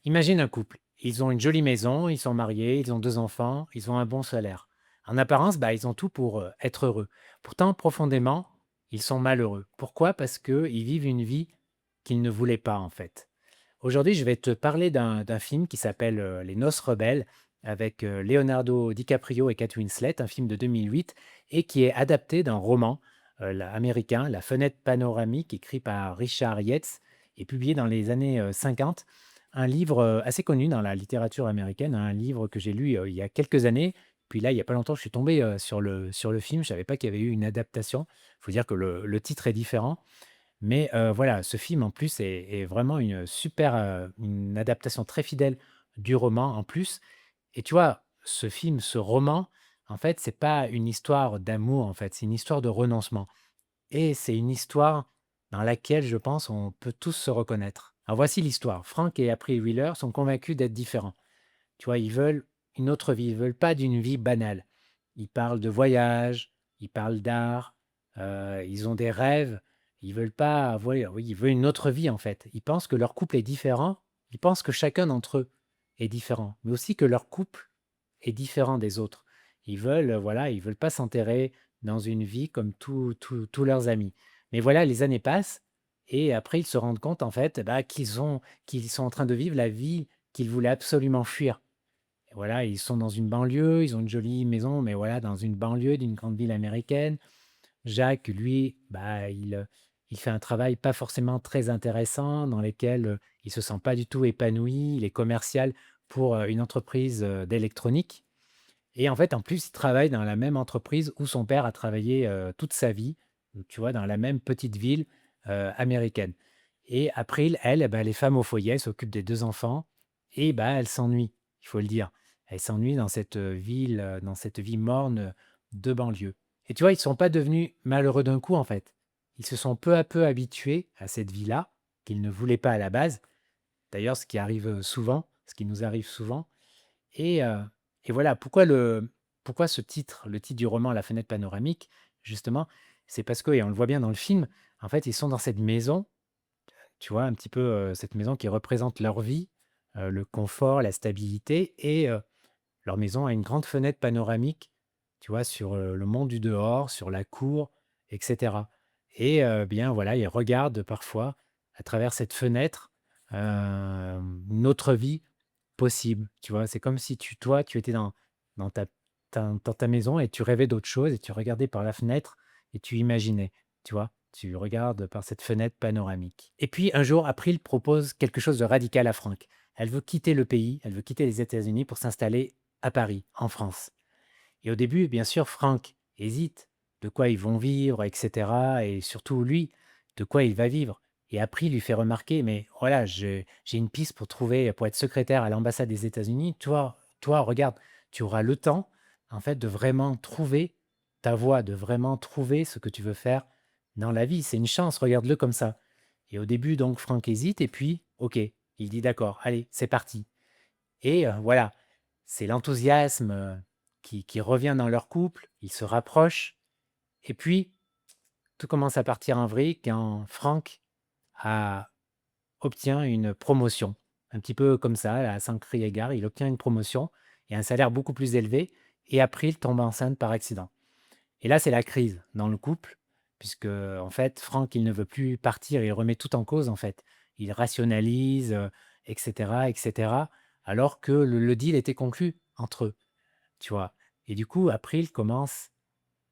Imagine un couple. Ils ont une jolie maison, ils sont mariés, ils ont 2 enfants, ils ont un bon salaire. En apparence, bah, ils ont tout pour, être heureux. Pourtant, profondément, ils sont malheureux. Pourquoi? Parce qu'ils vivent une vie qu'ils ne voulaient pas, en fait. Aujourd'hui, je vais te parler d'un film qui s'appelle, Les Noces rebelles avec, Leonardo DiCaprio et Kate Winslet, un film de 2008 et qui est adapté d'un roman, américain, La fenêtre panoramique, écrit par Richard Yates et publié dans les années, 50. Un livre, assez connu dans la littérature américaine, un livre que j'ai lu, il y a quelques années. Puis là, il y a pas longtemps, je suis tombé, sur le film. Je savais pas qu'il y avait eu une adaptation. Il faut dire que le titre est différent. Mais voilà, ce film en plus est vraiment une super, une adaptation très fidèle du roman en plus. Et tu vois, ce film, ce roman, en fait, c'est pas une histoire d'amour, en fait, c'est une histoire de renoncement et c'est une histoire dans laquelle je pense on peut tous se reconnaître. Alors voici l'histoire. Frank et April Wheeler sont convaincus d'être différents. Tu vois, ils veulent une autre vie, ils veulent pas d'une vie banale. Ils parlent de voyage, ils parlent d'art, ils ont des rêves, ils veulent pas voilà, oui, ils veulent une autre vie en fait. Ils pensent que leur couple est différent, ils pensent que chacun d'entre eux est différent, mais aussi que leur couple est différent des autres. Ils veulent, voilà, ils veulent pas s'enterrer dans une vie comme tous leurs amis. Mais voilà, les années passent et après ils se rendent compte en fait, bah, qu'ils sont en train de vivre la vie qu'ils voulaient absolument fuir. Et voilà, ils sont dans une banlieue, ils ont une jolie maison, mais voilà, dans une banlieue d'une grande ville américaine. Jacques, lui, bah, il fait un travail pas forcément très intéressant, dans lequel il se sent pas du tout épanoui. Il est commercial pour une entreprise d'électronique. Et en fait, en plus, il travaille dans la même entreprise où son père a travaillé toute sa vie, tu vois, dans la même petite ville américaine. Et April, elle, eh ben, elle est femme au foyer, elle s'occupe des 2 enfants et bah, elle s'ennuie, il faut le dire. Elle s'ennuie dans cette, ville, dans cette vie morne, de banlieue. Et tu vois, ils ne sont pas devenus malheureux d'un coup, en fait. Ils se sont peu à peu habitués à cette vie-là, qu'ils ne voulaient pas à la base. D'ailleurs, ce qui arrive, souvent, ce qui nous arrive souvent et voilà, pourquoi ce titre? Le titre du roman «La fenêtre panoramique», justement, c'est parce que et on le voit bien dans le film, en fait, ils sont dans cette maison, tu vois? Un petit peu, cette maison qui représente leur vie, le confort, la stabilité et leur maison a une grande fenêtre panoramique, tu vois? Sur, le monde du dehors, sur la cour et cetera et bien, voilà, ils regardent parfois à travers cette fenêtre, une autre vie possible, tu vois? C'est comme si toi, tu étais dans ta maison et tu rêvais d'autre chose et tu regardais par la fenêtre et tu imaginais, tu vois? Tu regardes par cette fenêtre panoramique et puis un jour, April propose quelque chose de radical à Frank. Elle veut quitter le pays, elle veut quitter les États-Unis pour s'installer à Paris, en France et au début, bien sûr, Frank hésite, de quoi ils vont vivre et cetera et surtout lui, de quoi il va vivre et April lui fait remarquer: «Mais voilà, j'ai une piste pour être secrétaire à l'ambassade des États-Unis. Toi, regarde, tu auras le temps, en fait, de vraiment trouver ta voie, de vraiment trouver ce que tu veux faire dans la vie. C'est une chance, regarde-le comme ça» et au début, donc Frank hésite et puis, OK, il dit: «D'accord, allez, c'est parti» et voilà, c'est l'enthousiasme, qui revient dans leur couple, ils se rapprochent et puis tout commence à partir en vrille quand Frank a obtient une promotion. Un petit peu comme ça, là, sans crier gare, il obtient une promotion et un salaire beaucoup plus élevé et April tombe enceinte par accident. Et là, c'est la crise dans le couple puisque, en fait, Frank, il ne veut plus partir, il remet tout en cause, en fait. Il rationalise, et cetera, alors que le deal était conclu entre eux, tu vois? Et du coup, April commence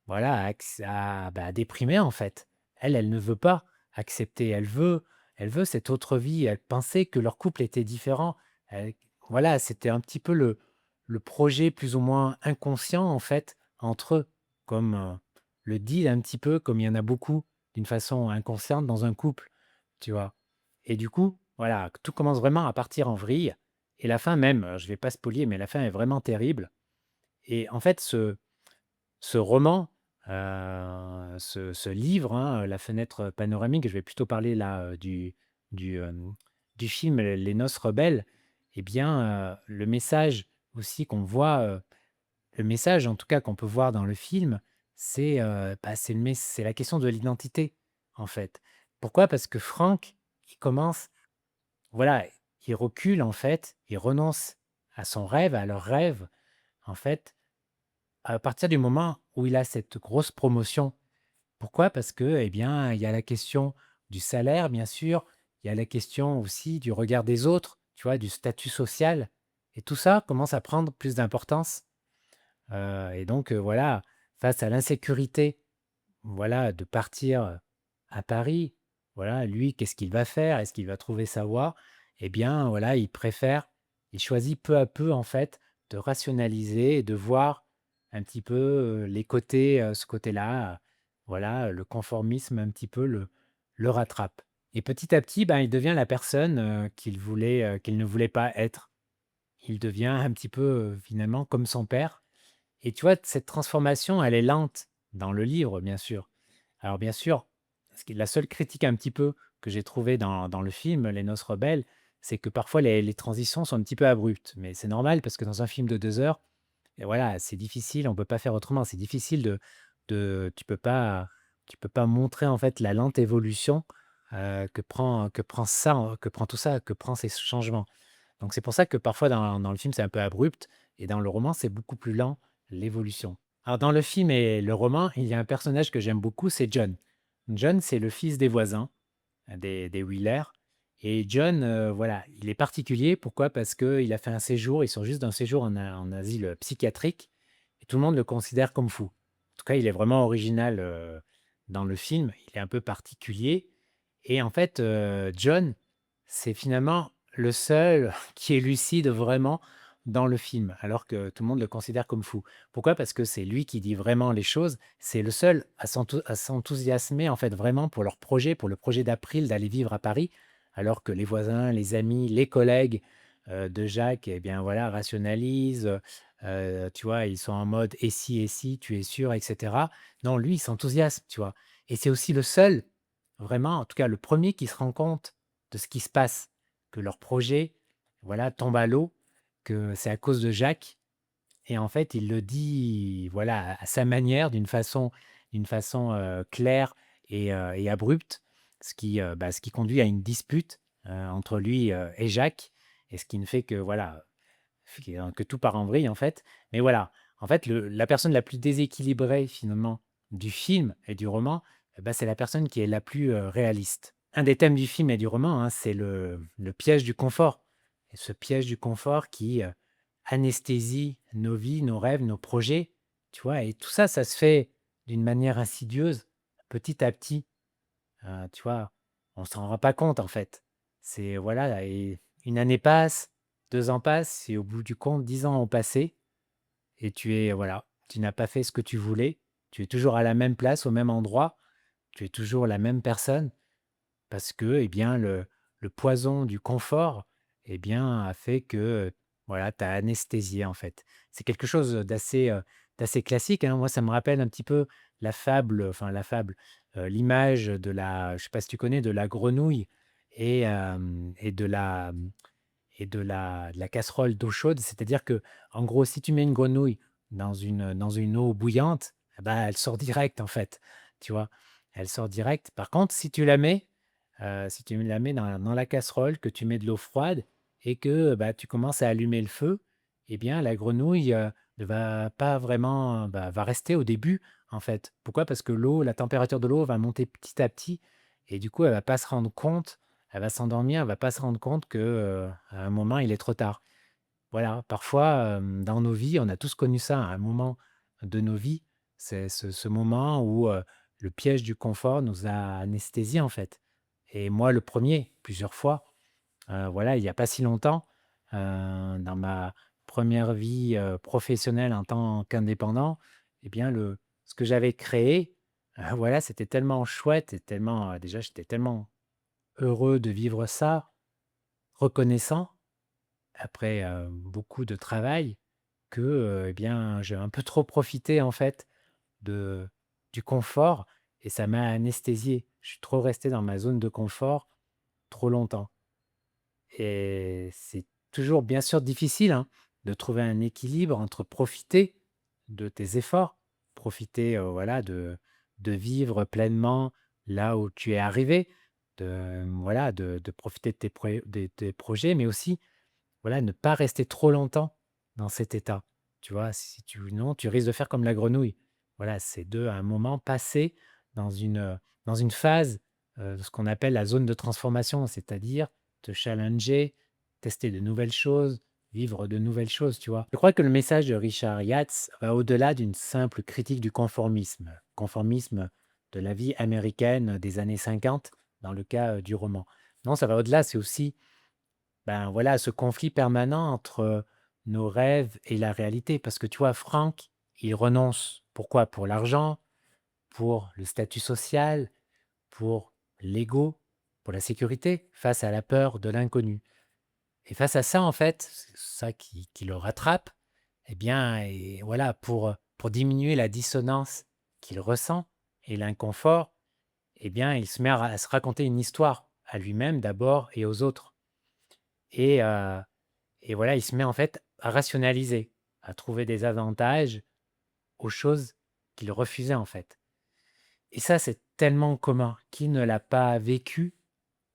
voilà, à déprimer, en fait. Elle ne veut pas accepter, elle veut cette autre vie. Elle pensait que leur couple était différent. Elle voilà, c'était un petit peu le projet plus ou moins inconscient, en fait, entre eux, comme, le deal un petit peu, comme il y en a beaucoup d'une façon inconsciente dans un couple, tu vois? Et du coup, voilà, tout commence vraiment à partir en vrille et la fin même, je vais pas spolier, mais la fin est vraiment terrible et en fait, ce roman, ce livre, hein, La fenêtre panoramique, je vais plutôt parler là, du film Les Noces rebelles et bien, le message aussi qu'on voit, le message en tout cas qu'on peut voir dans le film, c'est, bah, c'est la question de l'identité, en fait. Pourquoi? Parce que Frank, il commence voilà, il recule en fait, il renonce à son rêve, à leur rêve, en fait, à partir du moment où il a cette grosse promotion. Pourquoi? Parce que, eh bien, il y a la question du salaire, bien sûr, il y a la question aussi du regard des autres, tu vois, du statut social et tout ça commence à prendre plus d'importance, et donc voilà, face à l'insécurité, voilà, de partir, à Paris, voilà, lui, qu'est-ce qu'il va faire? Est-ce qu'il va trouver sa voie? Eh bien, voilà, il choisit peu à peu, en fait, de rationaliser et de voir un petit peu, les côtés, ce côté-là, voilà, le conformisme un petit peu le rattrape et petit à petit, ben, il devient la personne, qu'il ne voulait pas être. Il devient un petit peu, finalement comme son père et tu vois, cette transformation, elle est lente dans le livre, bien sûr. Alors bien sûr, ce qui est la seule critique un petit peu que j'ai trouvée dans le film Les Noces rebelles, c'est que parfois les transitions sont un petit peu abruptes. Mais c'est normal parce que dans un film de 2 heures, et voilà, c'est difficile, on peut pas faire autrement. C'est difficile de tu peux pas montrer en fait la lente évolution, que prend tout ça, que prend ces changements. Donc c'est pour ça que parfois dans le film, c'est un peu abrupt et dans le roman, c'est beaucoup plus lent, l'évolution. Alors dans le film et le roman, il y a un personnage que j'aime beaucoup, c'est John. John, c'est le fils des voisins, des Wheeler et John, voilà, il est particulier. Pourquoi? Parce qu'il a fait un séjour, ils sont juste d'un séjour en asile psychiatrique et tout le monde le considère comme fou. En tout cas, il est vraiment original, dans le film, il est un peu particulier et en fait, John, c'est finalement le seul qui est lucide vraiment dans le film, alors que tout le monde le considère comme fou. Pourquoi? Parce que c'est lui qui dit vraiment les choses. C'est le seul à s'enthousiasmer, en fait, vraiment pour leur projet, pour le projet d'April d'aller vivre à Paris, alors que les voisins, les amis, les collègues, de Jacques, eh bien, voilà, rationalisent, tu vois? Ils sont en mode: et si, tu es sûr?» et cetera. Non, lui, il s'enthousiasme, tu vois? Et c'est aussi le seul, vraiment, en tout cas le premier qui se rend compte de ce qui se passe, que leur projet, voilà, tombe à l'eau, que c'est à cause de Jacques et en fait, il le dit, voilà, à sa manière, d'une façon, claire et abrupte, ce qui conduit à une dispute, entre lui, et Jacques et ce qui ne fait que, voilà, que tout part en vrille, en fait. Mais voilà, en fait, la personne la plus déséquilibrée, finalement, du film et du roman, c'est la personne qui est la plus, réaliste. Un des thèmes du film et du roman, hein, c'est le piège du confort et ce piège du confort qui, anesthésie nos vies, nos rêves, nos projets, tu vois? Et tout ça, ça se fait d'une manière insidieuse, petit à petit, tu vois? On s'en rend pas compte, en fait. C'est voilà et 1 année passe, 2 ans passent et au bout du compte, 10 ans ont passé et tu es voilà, tu n'as pas fait ce que tu voulais. Tu es toujours à la même place, au même endroit. Tu es toujours la même personne parce que, eh bien, le poison du confort, eh bien, a fait que, voilà, tu as anesthésié, en fait. C'est quelque chose, d'assez classique, hein. Moi, ça me rappelle un petit peu la fable, l'image de la je sais pas si tu connais, de la grenouille et de la casserole d'eau chaude. C'est-à-dire que, en gros, si tu mets une grenouille dans une eau bouillante, eh bah, elle sort direct, en fait, tu vois? Elle sort direct. Par contre, si tu la mets dans la casserole, que tu mets de l'eau froide et que, bah, tu commences à allumer le feu, eh bien, la grenouille, ne va pas vraiment, va rester au début, en fait. Pourquoi? Parce que la température de l'eau va monter petit à petit et du coup, elle va pas se rendre compte, elle va s'endormir, elle va pas se rendre compte que, à un moment, il est trop tard. Voilà, parfois, dans nos vies, on a tous connu ça à un moment de nos vies. C'est ce moment où, le piège du confort nous a anesthésiés, en fait. Et moi, le premier, plusieurs fois. Voilà, il y a pas si longtemps, dans ma première vie, professionnelle en tant qu'indépendant, eh bien, ce que j'avais créé, voilà, c'était tellement chouette et tellement, déjà, j'étais tellement heureux de vivre ça, reconnaissant après, beaucoup de travail que, eh bien, j'ai un peu trop profité, en fait, de du confort et ça m'a anesthésié. Je suis trop resté dans ma zone de confort trop longtemps et c'est toujours bien sûr difficile, hein, de trouver un équilibre entre profiter de tes efforts, profiter, voilà, de vivre pleinement là où tu es arrivé, voilà, de profiter de tes projets, mais aussi, voilà, ne pas rester trop longtemps dans cet état. Tu vois? Si tu non, tu risques de faire comme la grenouille. Voilà, c'est de à un moment, passer dans une phase, ce qu'on appelle la zone de transformation, c'est-à-dire te challenger, tester de nouvelles choses, vivre de nouvelles choses, tu vois? Je crois que le message de Richard Yates va au-delà d'une simple critique du conformisme de la vie américaine des années 50 dans le cas, du roman. Non, ça va au-delà, c'est aussi, ben, voilà, ce conflit permanent entre nos rêves et la réalité. Parce que tu vois, Frank, il renonce. Pourquoi? Pour l'argent, pour le statut social, pour l'ego, pour la sécurité, face à la peur de l'inconnu. Et face à ça, en fait, c'est ça qui le rattrape, eh bien, et voilà, pour diminuer la dissonance qu'il ressent et l'inconfort, eh bien, il se met à se raconter une histoire, à lui-même d'abord et aux autres. Et, heu et voilà, il se met en fait à rationaliser, à trouver des avantages aux choses qu'il refusait en fait. Et ça, c'est tellement commun. Qui ne l'a pas vécu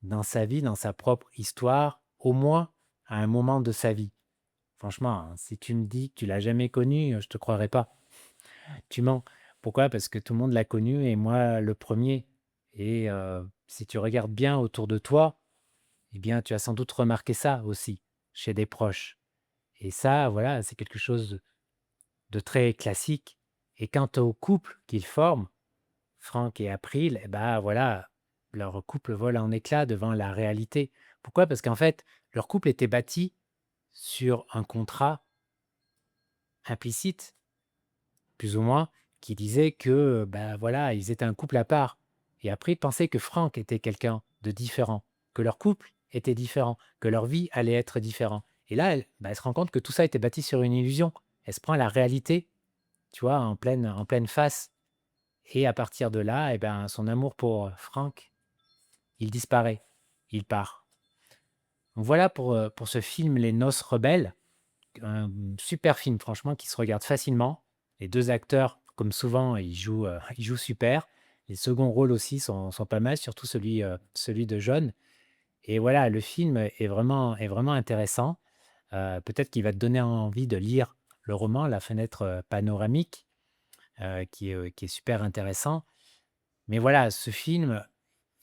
dans sa vie, dans sa propre histoire, au moins à un moment de sa vie? Franchement, hein, si tu me dis que tu l'as jamais connu, je te croirais pas. Tu mens. Pourquoi? Parce que tout le monde l'a connu et moi le premier. Et si tu regardes bien autour de toi, eh bien, tu as sans doute remarqué ça aussi chez des proches. Et ça, voilà, c'est quelque chose de très classique. Et quant au couple qu'ils forment, Franck et April, eh ben, voilà, leur couple vole en éclats devant la réalité. Pourquoi? Parce qu'en fait, leur couple était bâti sur un contrat implicite, plus ou moins, qui disait que, ben, voilà, ils étaient un couple à part. Et April pensait que Franck était quelqu'un de différent, que leur couple était différent, que leur vie allait être différente. Et là, elle se rend compte que tout ça était bâti sur une illusion. Elle se prend la réalité, tu vois, en pleine face. Et à partir de là, eh ben, son amour pour Franck, il disparaît, il part. Donc voilà pour ce film Les Noces rebelles, un super film franchement qui se regarde facilement. Les 2 acteurs, comme souvent, ils jouent super. Les seconds rôles aussi sont pas mal, surtout celui de John. Et voilà, le film est vraiment intéressant. Peut-être qu'il va te donner envie de lire le roman La fenêtre, panoramique, qui est super intéressant. Mais voilà, ce film,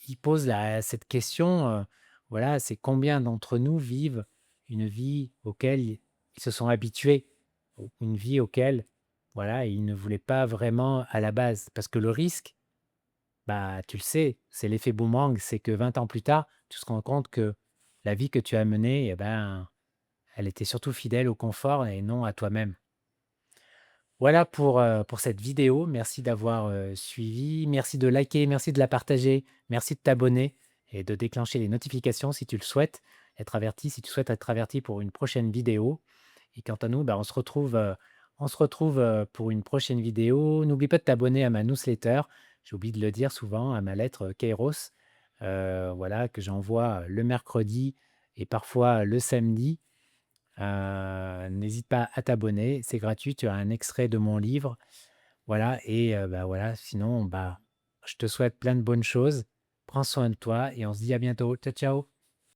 il pose cette question, voilà, c'est combien d'entre nous vivent une vie auquel ils se sont habitués, ou une vie auquel, voilà, ils ne voulaient pas vraiment à la base. Parce que le risque, bah, tu le sais, c'est l'effet boomerang, c'est que 20 ans plus tard, tu te rends compte que la vie que tu as menée, eh ben, elle était surtout fidèle au confort et non à toi-même. Voilà pour cette vidéo. Merci d'avoir, suivi. Merci de liker, merci de la partager, merci de t'abonner et de déclencher les notifications si tu le souhaites, être averti si tu souhaites être averti pour une prochaine vidéo. Et quant à nous, bah, on se retrouve pour une prochaine vidéo. N'oublie pas de t'abonner à ma newsletter. J'oublie de le dire souvent, à ma lettre, Kairos, voilà, que j'envoie le mercredi et parfois le samedi. N'hésite pas à t'abonner, c'est gratuit, tu as un extrait de mon livre, voilà. Et bah, voilà, sinon, bah, je te souhaite plein de bonnes choses. Prends soin de toi et on se dit à bientôt. Ciao, ciao.